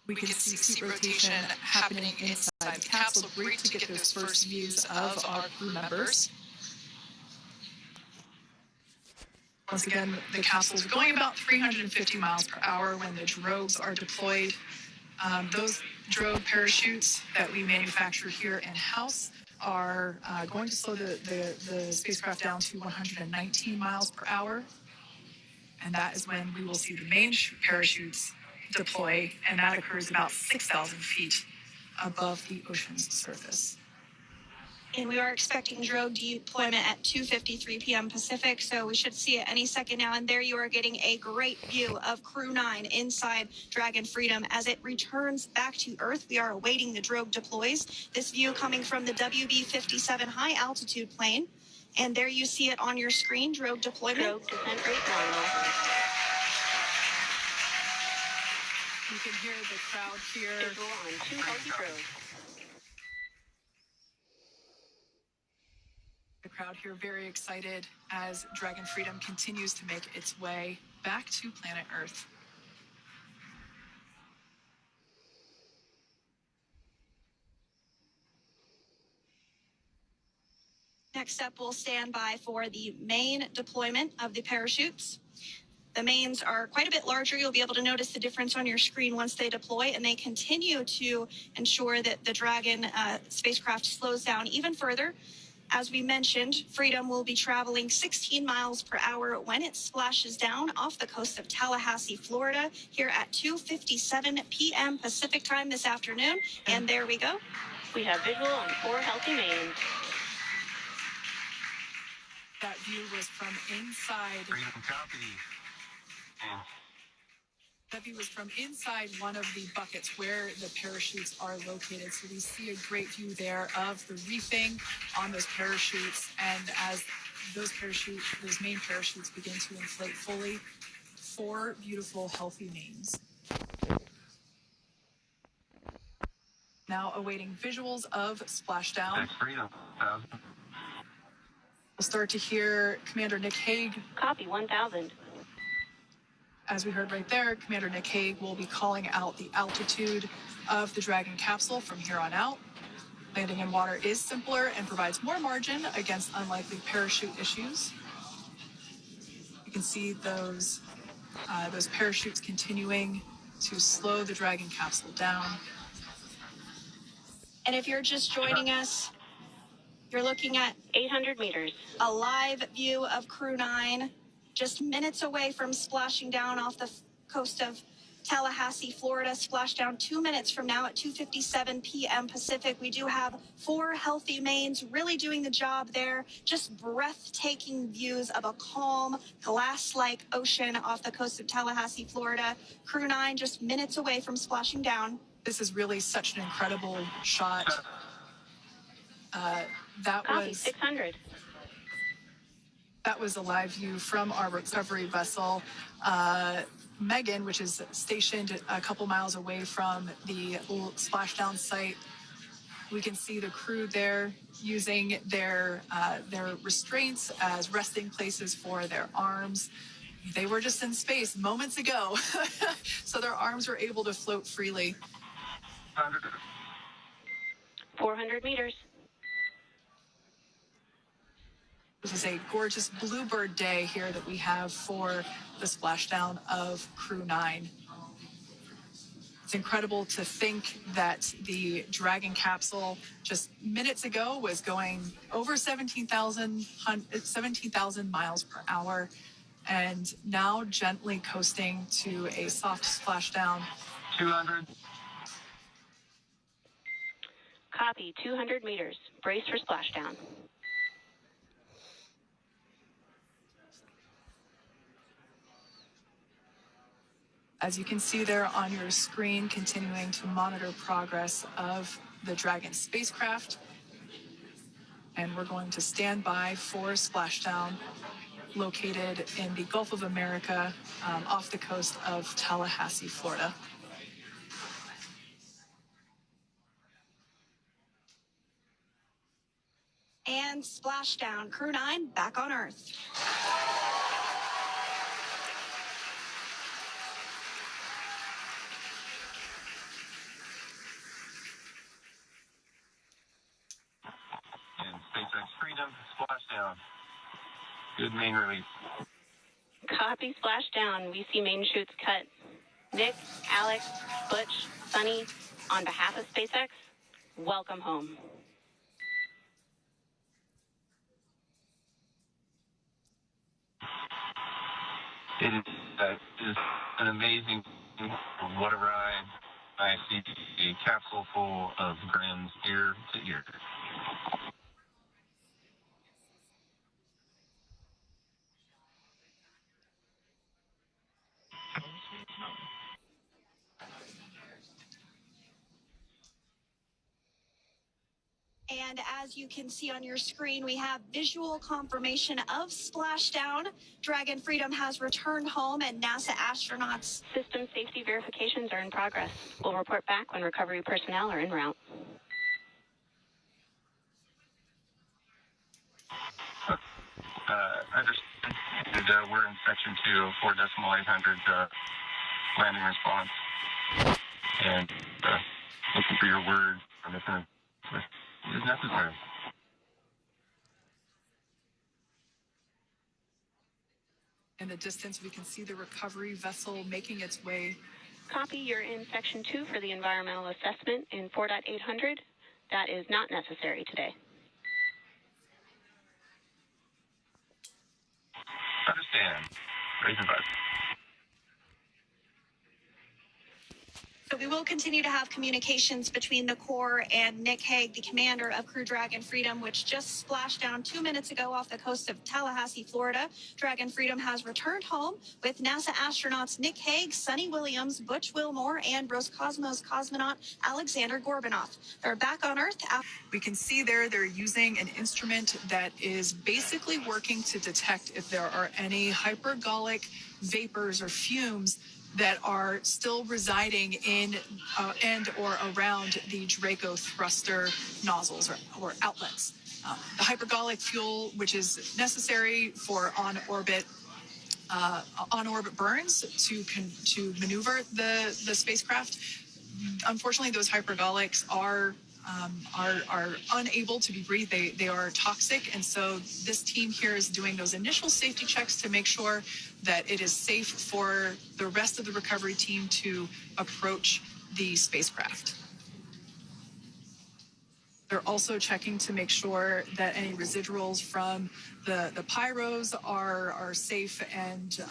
We can see seat rotation happening inside the capsule. Great to get those first views of our crew members. Once again, the capsules are going about 350 miles per hour when the drogues are deployed. Those drogue parachutes that we manufacture here in-house are going to slow the spacecraft down to 119 miles per hour. And that is when we will see the main parachutes deploy, and that occurs about 6,000 feet above the ocean's surface. And we are expecting drogue deployment at 2:53 p.m. Pacific, so we should see it any second now. And there you are getting a great view of Crew-9 inside Dragon Freedom as it returns back to Earth. We are awaiting the drogue deploys. This view coming from the WB-57 high-altitude plane. And there you see it on your screen, drogue deployment. Drogue descent rate nominal. You can hear the crowd here. Visual on 2 healthy drogues. The crowd here very excited as Dragon Freedom continues to make its way back to planet Earth. Next up, we'll stand by for the main deployment of the parachutes. The mains are quite a bit larger. You'll be able to notice the difference on your screen once they deploy, and they continue to ensure that the Dragon spacecraft slows down even further. As we mentioned, Freedom will be traveling 16 miles per hour when it splashes down off the coast of Tallahassee, Florida, here at 2:57 p.m. Pacific time this afternoon. And there we go. We have visual on 4 healthy mains. That view was from inside. Freedom copy. That view was from inside one of the buckets where the parachutes are located. So we see a great view there of the reefing on those parachutes. And as those main parachutes begin to inflate fully, 4 beautiful, healthy mains. Now awaiting visuals of splashdown. Freedom. We'll start to hear Commander Nick Hague. Copy 1,000. As we heard right there, Commander Nick Hague will be calling out the altitude of the Dragon capsule from here on out. Landing in water is simpler and provides more margin against unlikely parachute issues. You can see those parachutes continuing to slow the Dragon capsule down. And if you're just joining us, you're looking at 800 meters. a live view of Crew-9 just minutes away from splashing down off the coast of Tallahassee, Florida. Splash down 2 minutes from now at 2:57 p.m. Pacific. We do have 4 healthy mains really doing the job there. Just breathtaking views of a calm, glass-like ocean off the coast of Tallahassee, Florida. Crew-9 just minutes away from splashing down. This is really such an incredible shot. Copy 600. That was a live view from our recovery vessel, Megan, which is stationed a couple miles away from the splashdown site. We can see the crew there using their restraints as resting places for their arms. They were just in space moments ago, so their arms were able to float freely. 400 meters. This is a gorgeous bluebird day here that we have for the splashdown of Crew-9. It's incredible to think that the Dragon capsule just minutes ago was going over 17,000 miles per hour, and now gently coasting to a soft splashdown. 200. Copy 200 meters. Brace for splashdown. As you can see there on your screen, continuing to monitor progress of the Dragon spacecraft. And we're going to stand by for splashdown located in the Gulf of America off the coast of Tallahassee, Florida. And splashdown. Crew-9 back on Earth. Good main release. Copy, splashdown. We see main chutes cut. Nick, Alex, Butch, Sunny, on behalf of SpaceX, welcome home. It is just an amazing, what a ride. I see a capsule full of grins ear to ear. And as you can see on your screen, we have visual confirmation of splashdown. Dragon Freedom has returned home, and NASA astronauts. System safety verifications are in progress. We'll report back when recovery personnel are en route. Understood. And we're in section 2 of 4.800 landing response. And looking for your word on if it is necessary. In the distance, we can see the recovery vessel making its way. Copy, you're in section 2 for the environmental assessment in 4.800. That is not necessary today. Understand. Raise and buzz. So we will continue to have communications between the Corps and Nick Hague, the commander of Crew Dragon Freedom, which just splashed down 2 minutes ago off the coast of Tallahassee, Florida. Dragon Freedom has returned home with NASA astronauts Nick Hague, Sunny Williams, Butch Wilmore, and Roscosmos cosmonaut Alexander Gorbunov. They're back on Earth. We can see there they're using an instrument that is basically working to detect if there are any hypergolic vapors or fumes that are still residing in and or around the Draco thruster nozzles or outlets. The hypergolic fuel, which is necessary for on-orbit burns to maneuver the spacecraft. Unfortunately, those hypergolics are unable to be breathed. They are toxic, and so this team here is doing those initial safety checks to make sure that it is safe for the rest of the recovery team to approach the spacecraft. They're also checking to make sure that any residuals from the pyros are safe and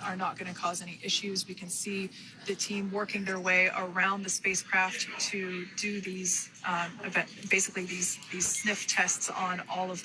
are not going to cause any issues. We can see the team working their way around the spacecraft to do these basically these sniff tests on all of